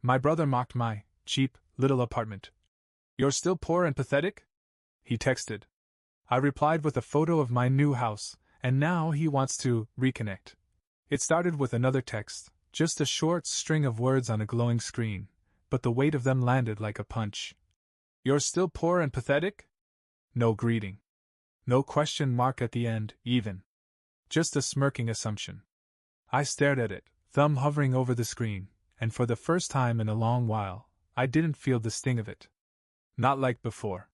My brother mocked my cheap little apartment. "You're still poor and pathetic?" he texted. I replied with a photo of my new house, and now he wants to reconnect. It started with another text, just a short string of words on a glowing screen, but the weight of them landed like a punch. "You're still poor and pathetic?" No greeting. No question mark at the end, even. Just a smirking assumption. I stared at it, thumb hovering over the screen, and for the first time in a long while, I didn't feel the sting of it. Not like before.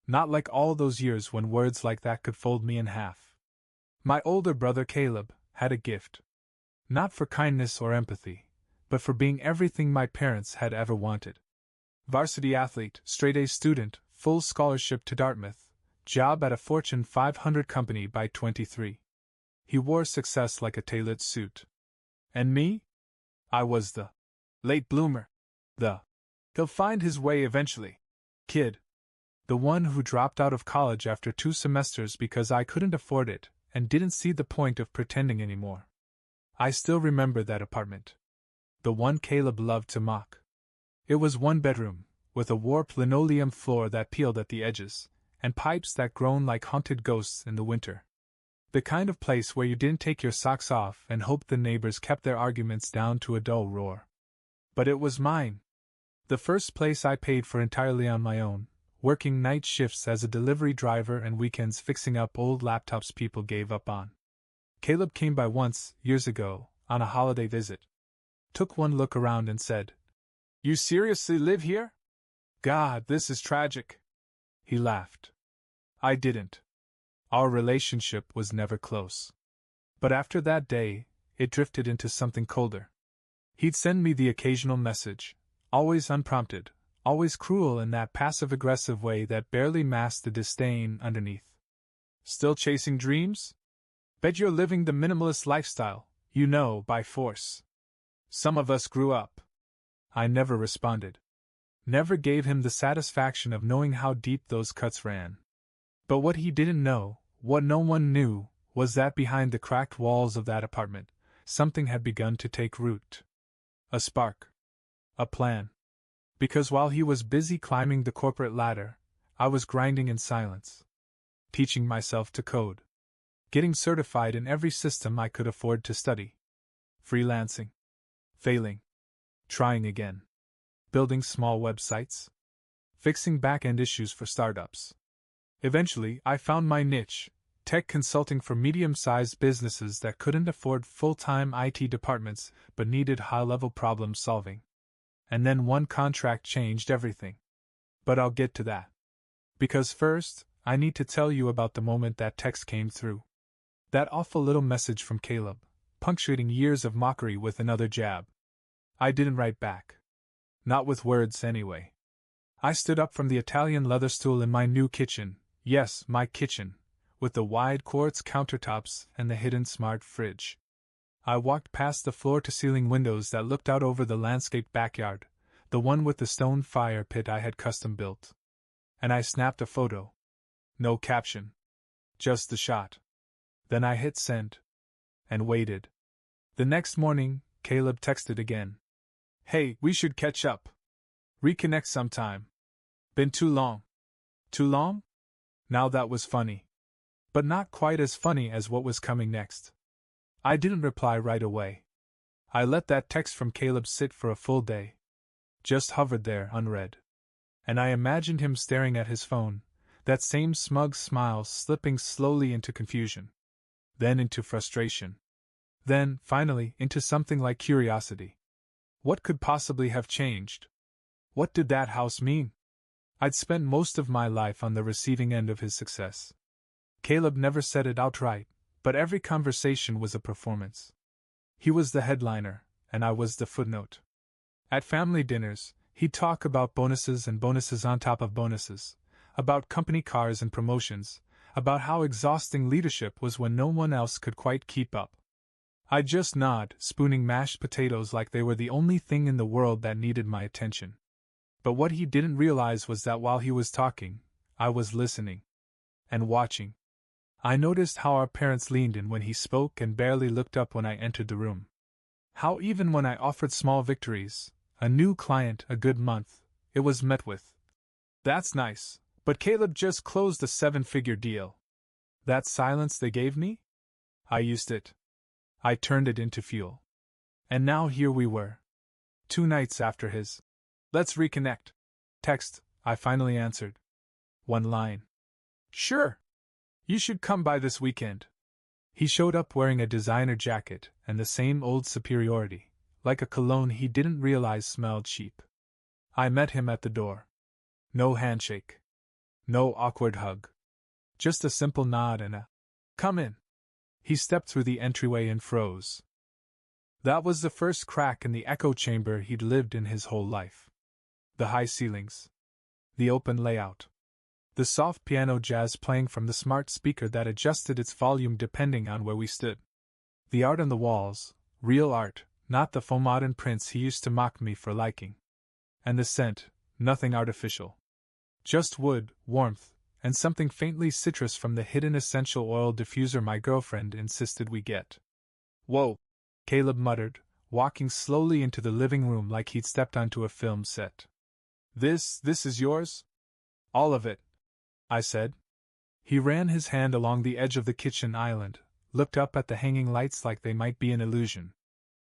Not like all those years when words like that could fold me in half. My older brother Caleb had a gift. Not for kindness or empathy, but for being everything my parents had ever wanted. Varsity athlete, straight-A student, full scholarship to Dartmouth, job at a Fortune 500 company by 23. He wore success like a tailored suit. And me? I was the late bloomer. He'll find his way eventually kid. The one who dropped out of college after 2 semesters because I couldn't afford it and didn't see the point of pretending anymore. I still remember that apartment. The one Caleb loved to mock. It was 1 bedroom, with a warped linoleum floor that peeled at the edges, and pipes that groaned like haunted ghosts in the winter. The kind of place where you didn't take your socks off and hoped the neighbors kept their arguments down to a dull roar. But it was mine. The first place I paid for entirely on my own, working night shifts as a delivery driver and weekends fixing up old laptops people gave up on. Caleb came by once, years ago, on a holiday visit. Took one look around and said, "You seriously live here? God, this is tragic." He laughed. I didn't. Our relationship was never close. But after that day, it drifted into something colder. He'd send me the occasional message, always unprompted, always cruel in that passive-aggressive way that barely masked the disdain underneath. "Still chasing dreams? Bet you're living the minimalist lifestyle, you know, by force. Some of us grew up." I never responded. Never gave him the satisfaction of knowing how deep those cuts ran. But what he didn't know, what no one knew, was that behind the cracked walls of that apartment, something had begun to take root. A spark. A plan. Because while he was busy climbing the corporate ladder, I was grinding in silence. Teaching myself to code. Getting certified in every system I could afford to study. Freelancing. Failing. Trying again. Building small websites. Fixing back-end issues for startups. Eventually, I found my niche, tech consulting for medium-sized businesses that couldn't afford full-time IT departments but needed high-level problem solving. And then one contract changed everything. But I'll get to that. Because first, I need to tell you about the moment that text came through. That awful little message from Caleb, punctuating years of mockery with another jab. I didn't write back. Not with words, anyway. I stood up from the Italian leather stool in my new kitchen, yes, my kitchen, with the wide quartz countertops and the hidden smart fridge. I walked past the floor-to-ceiling windows that looked out over the landscaped backyard, the one with the stone fire pit I had custom built. And I snapped a photo. No caption. Just the shot. Then I hit send. And waited. The next morning, Caleb texted again. "Hey, we should catch up. Reconnect sometime. Been too long." Too long? Now that was funny. But not quite as funny as what was coming next. I didn't reply right away. I let that text from Caleb sit for a full day. Just hovered there, unread. And I imagined him staring at his phone, that same smug smile slipping slowly into confusion. Then into frustration. Then, finally, into something like curiosity. What could possibly have changed? What did that house mean? I'd spent most of my life on the receiving end of his success. Caleb never said it outright, but every conversation was a performance. He was the headliner, and I was the footnote. At family dinners, he'd talk about bonuses and bonuses on top of bonuses, about company cars and promotions, about how exhausting leadership was when no one else could quite keep up. I'd just nod, spooning mashed potatoes like they were the only thing in the world that needed my attention. But what he didn't realize was that while he was talking, I was listening. And watching. I noticed how our parents leaned in when he spoke and barely looked up when I entered the room. How even when I offered small victories, A new client, a good month, it was met with. That's nice, but Caleb just closed a 7-figure deal. That silence they gave me? I used it. I turned it into fuel. And now here we were. 2 nights after his "Let's reconnect" text, I finally answered. One line. Sure. You should come by this weekend. He showed up wearing a designer jacket and the same old superiority, like a cologne he didn't realize smelled cheap. I met him at the door. No handshake. No awkward hug. Just a simple nod and a "Come in." He stepped through the entryway and froze. That was the first crack in the echo chamber he'd lived in his whole life. The high ceilings. The open layout. The soft piano jazz playing from the smart speaker that adjusted its volume depending on where we stood. The art on the walls, real art, not the faux modern prints he used to mock me for liking. And the scent, nothing artificial. Just wood, warmth, and something faintly citrus from the hidden essential oil diffuser my girlfriend insisted we get. Whoa, Caleb muttered, walking slowly into the living room like he'd stepped onto a film set. This is yours? All of it, I said. He ran his hand along the edge of the kitchen island, looked up at the hanging lights like they might be an illusion.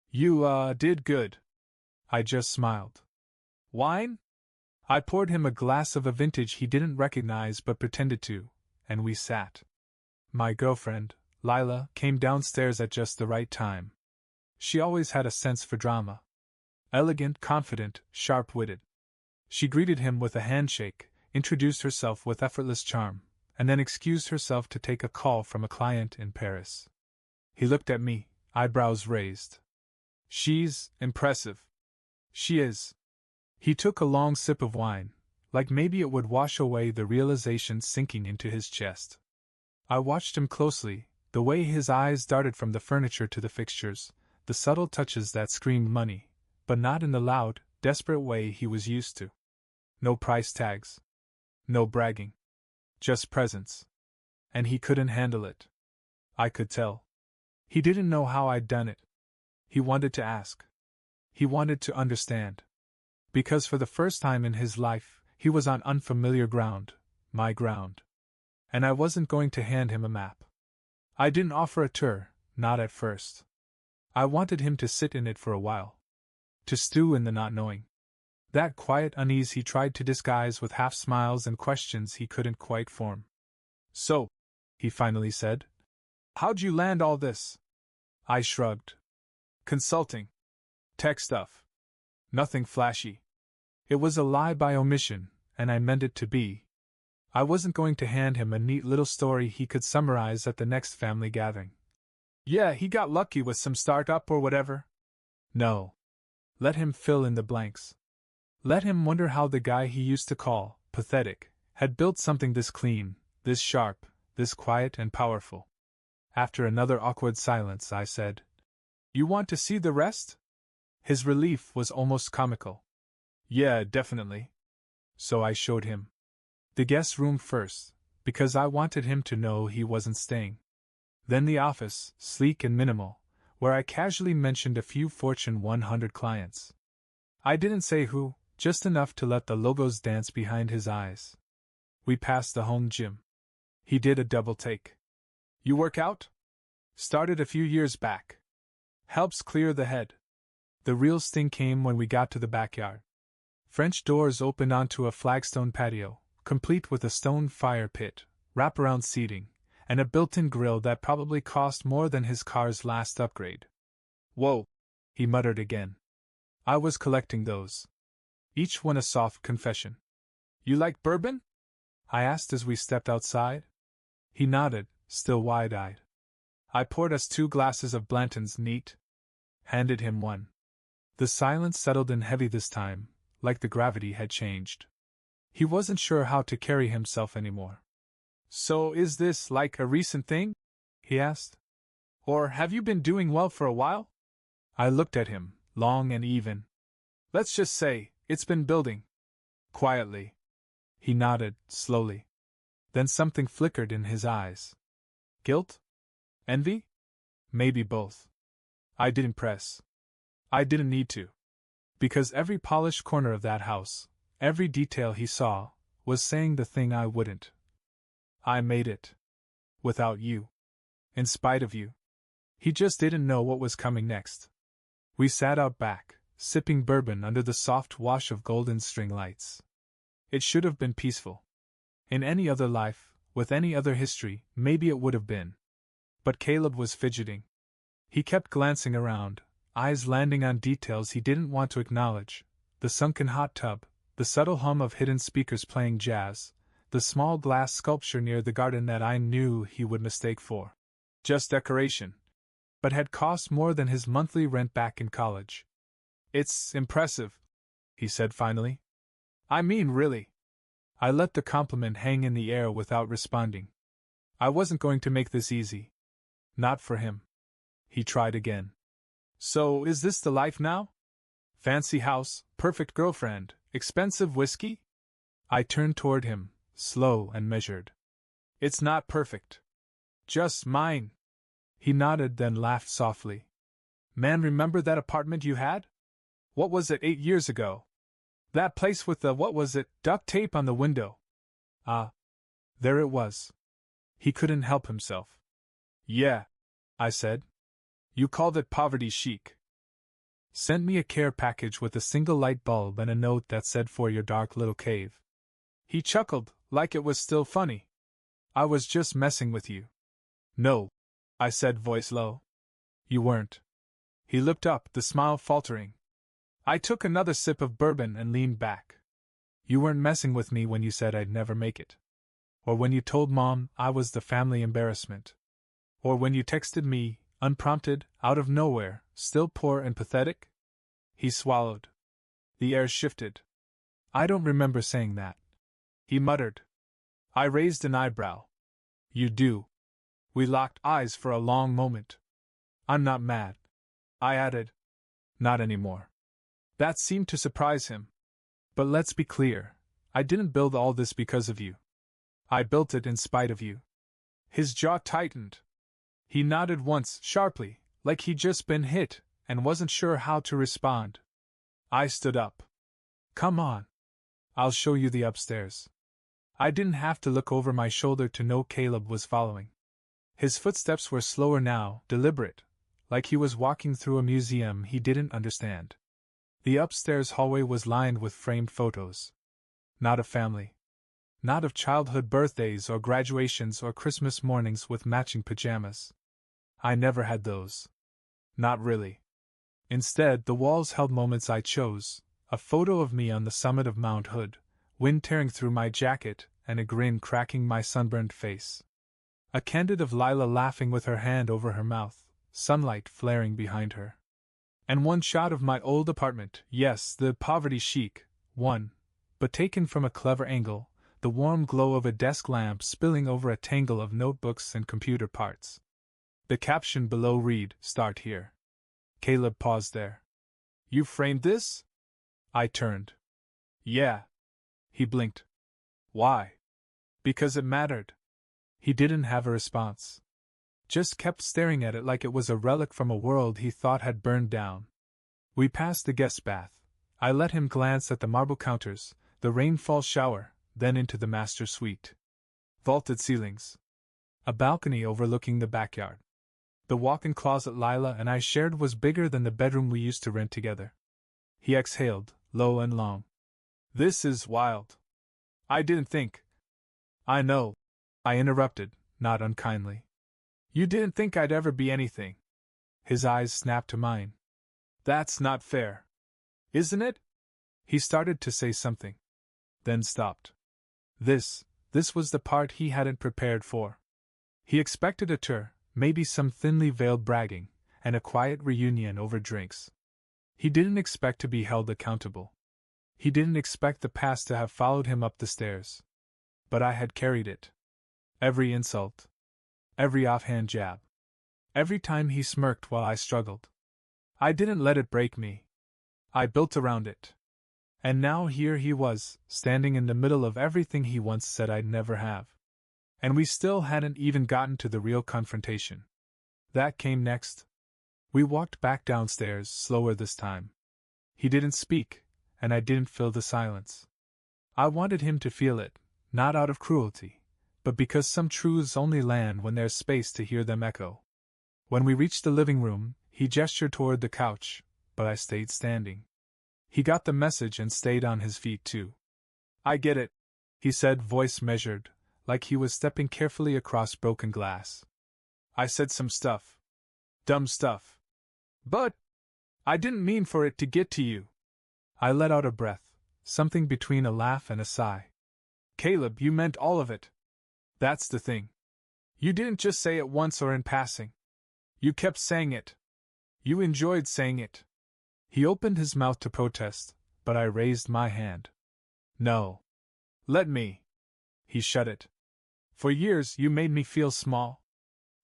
You, did good. I just smiled. Wine? I poured him a glass of a vintage he didn't recognize but pretended to, and we sat. My girlfriend, Lila, came downstairs at just the right time. She always had a sense for drama. Elegant, confident, sharp-witted. She greeted him with a handshake, introduced herself with effortless charm, and then excused herself to take a call from a client in Paris. He looked at me, eyebrows raised. She's impressive. She is. He took a long sip of wine, like maybe it would wash away the realization sinking into his chest. I watched him closely, the way his eyes darted from the furniture to the fixtures, the subtle touches that screamed money, but not in the loud, desperate way he was used to. No price tags. No bragging. Just presence. And he couldn't handle it. I could tell. He didn't know how I'd done it. He wanted to ask. He wanted to understand. Because for the first time in his life, he was on unfamiliar ground, my ground. And I wasn't going to hand him a map. I didn't offer a tour, not at first. I wanted him to sit in it for a while. To stew in the not knowing. That quiet unease he tried to disguise with half smiles and questions he couldn't quite form. So, he finally said, how'd you land all this? I shrugged. Consulting. Tech stuff. Nothing flashy. It was a lie by omission, and I meant it to be. I wasn't going to hand him a neat little story he could summarize at the next family gathering. Yeah, he got lucky with some startup or whatever. No. Let him fill in the blanks. Let him wonder how the guy he used to call pathetic had built something this clean, this sharp, this quiet and powerful. After another awkward silence, I said, You want to see the rest? His relief was almost comical. Yeah, definitely. So I showed him. The guest room first, because I wanted him to know he wasn't staying. Then the office, sleek and minimal, where I casually mentioned a few Fortune 100 clients. I didn't say who, just enough to let the logos dance behind his eyes. We passed the home gym. He did a double take. You work out? Started a few years back. Helps clear the head. The real sting came when we got to the backyard. French doors opened onto a flagstone patio, complete with a stone fire pit, wraparound seating, and a built-in grill that probably cost more than his car's last upgrade. Whoa, he muttered again. I was collecting those. Each one a soft confession. You like bourbon? I asked as we stepped outside. He nodded, still wide-eyed. I poured us 2 glasses of Blanton's neat. Handed him one. The silence settled in heavy this time, like the gravity had changed. He wasn't sure how to carry himself anymore. So is this like a recent thing? He asked. Or have you been doing well for a while? I looked at him, long and even. Let's just say, it's been building. Quietly. He nodded, slowly. Then something flickered in his eyes. Guilt? Envy? Maybe both. I didn't press. I didn't need to. Because every polished corner of that house, every detail he saw, was saying the thing I wouldn't. I made it. Without you. In spite of you. He just didn't know what was coming next. We sat out back, sipping bourbon under the soft wash of golden string lights. It should have been peaceful. In any other life, with any other history, maybe it would have been. But Caleb was fidgeting. He kept glancing around, eyes landing on details he didn't want to acknowledge: the sunken hot tub, the subtle hum of hidden speakers playing jazz, the small glass sculpture near the garden that I knew he would mistake for just decoration, but had cost more than his monthly rent back in college. "It's impressive," he said finally. "I mean, really." I let the compliment hang in the air without responding. I wasn't going to make this easy. Not for him. He tried again. "So, is this the life now? Fancy house, perfect girlfriend, expensive whiskey?" I turned toward him, slow and measured. "It's not perfect. Just mine." He nodded, then laughed softly. "Man, remember that apartment you had? What was it, 8 years ago? That place with the, what was it, duct tape on the window?" Ah. There it was. He couldn't help himself. "Yeah," I said. "You called it poverty chic." Sent me a care package with a single light bulb and a note that said, "For your dark little cave." He chuckled, like it was still funny. "I was just messing with you." "No," I said, voice low. "You weren't." He looked up, the smile faltering. I took another sip of bourbon and leaned back. "You weren't messing with me when you said I'd never make it. Or when you told Mom I was the family embarrassment. Or when you texted me, unprompted, out of nowhere, still poor and pathetic?" He swallowed. The air shifted. "I don't remember saying that," he muttered. I raised an eyebrow. "You do." We locked eyes for a long moment. "I'm not mad," I added. "Not anymore." That seemed to surprise him. "But let's be clear, I didn't build all this because of you. I built it in spite of you." His jaw tightened. He nodded once, sharply, like he'd just been hit, and wasn't sure how to respond. I stood up. "Come on. I'll show you the upstairs." I didn't have to look over my shoulder to know Caleb was following. His footsteps were slower now, deliberate, like he was walking through a museum he didn't understand. The upstairs hallway was lined with framed photos. Not of family. Not of childhood birthdays or graduations or Christmas mornings with matching pajamas. I never had those. Not really. Instead, the walls held moments I chose: a photo of me on the summit of Mount Hood, wind tearing through my jacket and a grin cracking my sunburned face. A candid of Lila laughing with her hand over her mouth, sunlight flaring behind her. And one shot of my old apartment, yes, the poverty chic one, but taken from a clever angle, the warm glow of a desk lamp spilling over a tangle of notebooks and computer parts. The caption below read, "Start here." Caleb paused there. "You framed this?" I turned. "Yeah." He blinked. "Why?" "Because it mattered." He didn't have a response. Just kept staring at it like it was a relic from a world he thought had burned down. We passed the guest bath. I let him glance at the marble counters, the rainfall shower, then into the master suite. Vaulted ceilings. A balcony overlooking the backyard. The walk-in closet Lila and I shared was bigger than the bedroom we used to rent together. He exhaled, low and long. "This is wild. I didn't think." "I know," I interrupted, not unkindly. "You didn't think I'd ever be anything." His eyes snapped to mine. "That's not fair. Isn't it?" He started to say something. Then stopped. This was the part he hadn't prepared for. He expected a tour, maybe some thinly veiled bragging, and a quiet reunion over drinks. He didn't expect to be held accountable. He didn't expect the past to have followed him up the stairs. But I had carried it. Every insult. Every offhand jab. Every time he smirked while I struggled. I didn't let it break me. I built around it. And now here he was, standing in the middle of everything he once said I'd never have. And we still hadn't even gotten to the real confrontation. That came next. We walked back downstairs, slower this time. He didn't speak, and I didn't fill the silence. I wanted him to feel it, not out of cruelty, but because some truths only land when there's space to hear them echo. When we reached the living room, he gestured toward the couch, but I stayed standing. He got the message and stayed on his feet too. I get it, he said, voice measured, like he was stepping carefully across broken glass. I said some stuff. Dumb stuff. But I didn't mean for it to get to you. I let out a breath, something between a laugh and a sigh. Caleb, you meant all of it. That's the thing. You didn't just say it once or in passing. You kept saying it. You enjoyed saying it. He opened his mouth to protest, but I raised my hand. No. Let me. He shut it. For years you made me feel small.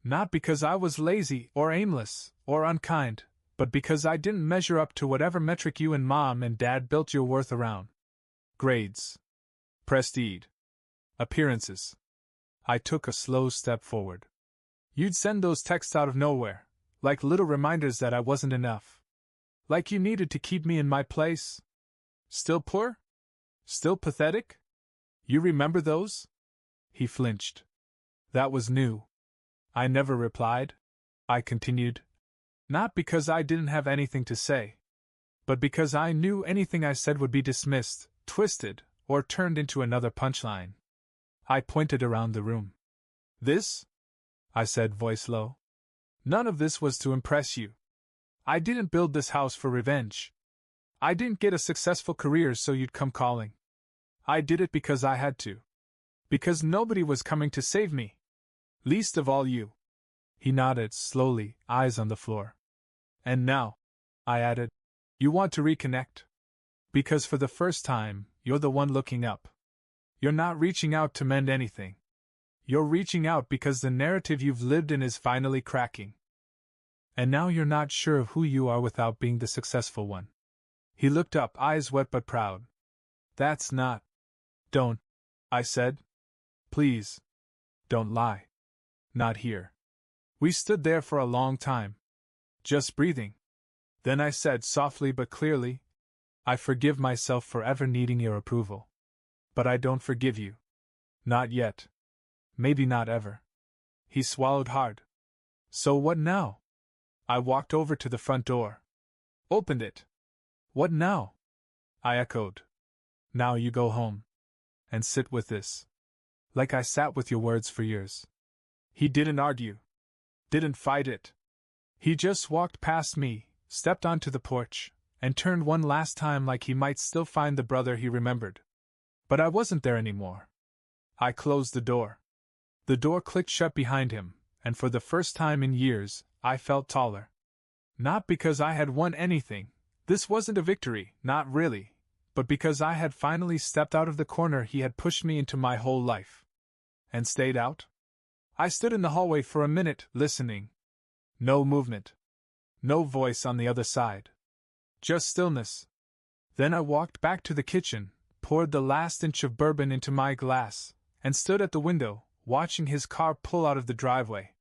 Not because I was lazy or aimless or unkind, but because I didn't measure up to whatever metric you and Mom and Dad built your worth around. Grades. Prestige. Appearances. I took a slow step forward. You'd send those texts out of nowhere, like little reminders that I wasn't enough. Like you needed to keep me in my place. Still poor? Still pathetic? You remember those? He flinched. That was new. I never replied. I continued. Not because I didn't have anything to say, but because I knew anything I said would be dismissed, twisted, or turned into another punchline. I pointed around the room. This? I said, voice low. None of this was to impress you. I didn't build this house for revenge. I didn't get a successful career so you'd come calling. I did it because I had to. Because nobody was coming to save me. Least of all you. He nodded slowly, eyes on the floor. And now, I added, you want to reconnect? Because for the first time, you're the one looking up. You're not reaching out to mend anything. You're reaching out because the narrative you've lived in is finally cracking. And now you're not sure of who you are without being the successful one. He looked up, eyes wet but proud. That's not. Don't, I said. Please. Don't lie. Not here. We stood there for a long time. Just breathing. Then I said softly but clearly, I forgive myself for ever needing your approval. But I don't forgive you. Not yet. Maybe not ever. He swallowed hard. So what now? I walked over to the front door. Opened it. What now? I echoed. Now you go home. And sit with this. Like I sat with your words for years. He didn't argue. Didn't fight it. He just walked past me, stepped onto the porch, and turned one last time like he might still find the brother he remembered. But I wasn't there anymore. I closed the door. The door clicked shut behind him, and for the first time in years, I felt taller. Not because I had won anything, this wasn't a victory, not really, but because I had finally stepped out of the corner he had pushed me into my whole life. And stayed out? I stood in the hallway for a minute, listening. No movement. No voice on the other side. Just stillness. Then I walked back to the kitchen, poured the last inch of bourbon into my glass, and stood at the window, watching his car pull out of the driveway.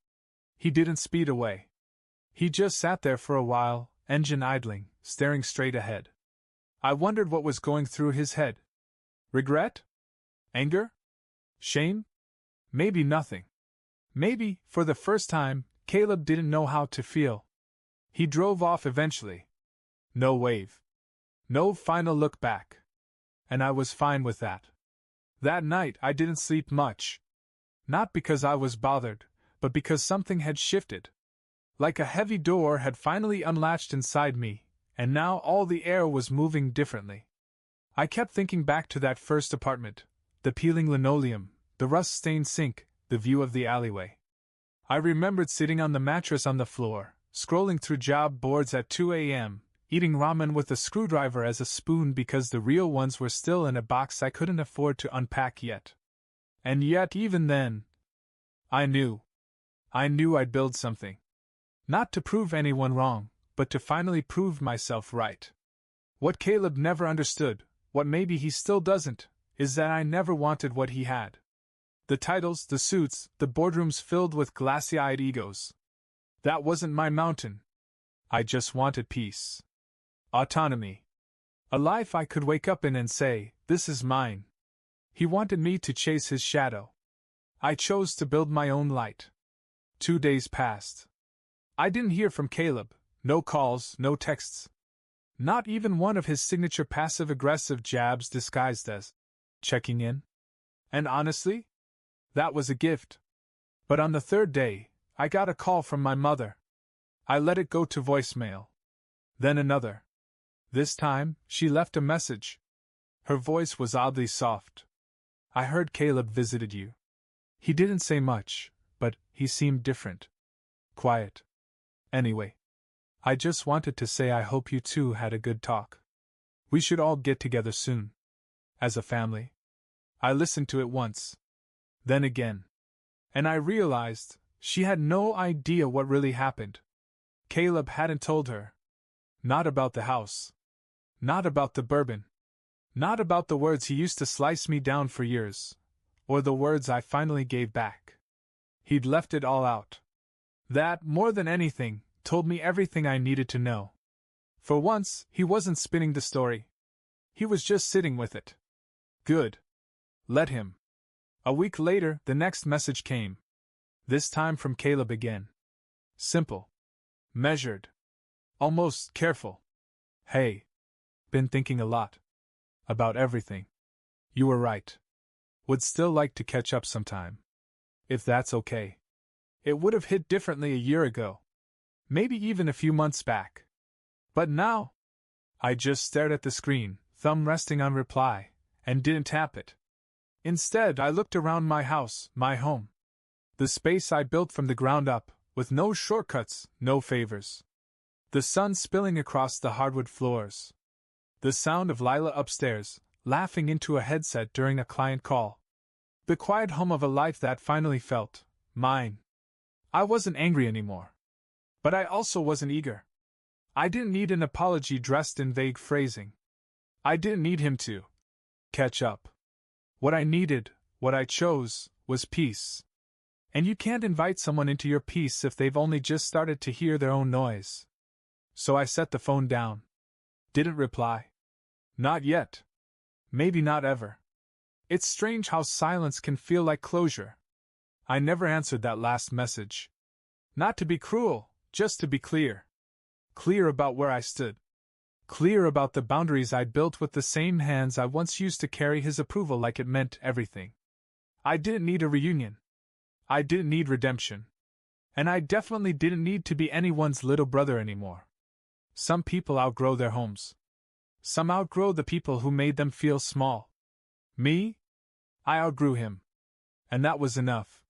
He didn't speed away. He just sat there for a while, engine idling, staring straight ahead. I wondered what was going through his head. Regret? Anger? Shame? Maybe nothing. Maybe, for the first time, Caleb didn't know how to feel. He drove off eventually. No wave. No final look back. And I was fine with that. That night I didn't sleep much. Not because I was bothered, but because something had shifted. Like a heavy door had finally unlatched inside me, and now all the air was moving differently. I kept thinking back to that first apartment, the peeling linoleum, the rust-stained sink, the view of the alleyway. I remembered sitting on the mattress on the floor, scrolling through job boards at 2 a.m., eating ramen with a screwdriver as a spoon because the real ones were still in a box I couldn't afford to unpack yet. And yet even then, I knew I'd build something. Not to prove anyone wrong, but to finally prove myself right. What Caleb never understood, what maybe he still doesn't, is that I never wanted what he had. The titles, the suits, the boardrooms filled with glassy-eyed egos. That wasn't my mountain. I just wanted peace. Autonomy. A life I could wake up in and say, "This is mine." He wanted me to chase his shadow. I chose to build my own light. 2 days passed. I didn't hear from Caleb, no calls, no texts. Not even one of his signature passive-aggressive jabs disguised as checking in. And honestly, that was a gift. But on the third day, I got a call from my mother. I let it go to voicemail. Then another. This time, she left a message. Her voice was oddly soft. "I heard Caleb visited you. He didn't say much, but he seemed different. Quiet. Anyway, I just wanted to say I hope you two had a good talk. We should all get together soon. As a family." I listened to it once. Then again. And I realized she had no idea what really happened. Caleb hadn't told her. Not about the house. Not about the bourbon. Not about the words he used to slice me down for years. Or the words I finally gave back. He'd left it all out. That, more than anything, told me everything I needed to know. For once, he wasn't spinning the story. He was just sitting with it. Good. Let him. A week later, the next message came. This time from Caleb again. Simple. Measured. Almost careful. "Hey. Been thinking a lot. About everything. You were right. Would still like to catch up sometime. If that's okay." It would have hit differently a year ago. Maybe even a few months back. But now? I just stared at the screen, thumb resting on reply, and didn't tap it. Instead, I looked around my house, my home. The space I built from the ground up, with no shortcuts, no favors. The sun spilling across the hardwood floors. The sound of Lila upstairs, laughing into a headset during a client call. The quiet hum of a life that finally felt mine. I wasn't angry anymore. But I also wasn't eager. I didn't need an apology dressed in vague phrasing. I didn't need him to catch up. What I needed, what I chose, was peace. And you can't invite someone into your peace if they've only just started to hear their own noise. So I set the phone down. Didn't reply. Not yet. Maybe not ever. It's strange how silence can feel like closure. I never answered that last message. Not to be cruel, just to be clear. Clear about where I stood. Clear about the boundaries I'd built with the same hands I once used to carry his approval like it meant everything. I didn't need a reunion. I didn't need redemption. And I definitely didn't need to be anyone's little brother anymore. Some people outgrow their homes. Some outgrow the people who made them feel small. Me? I outgrew him. And that was enough.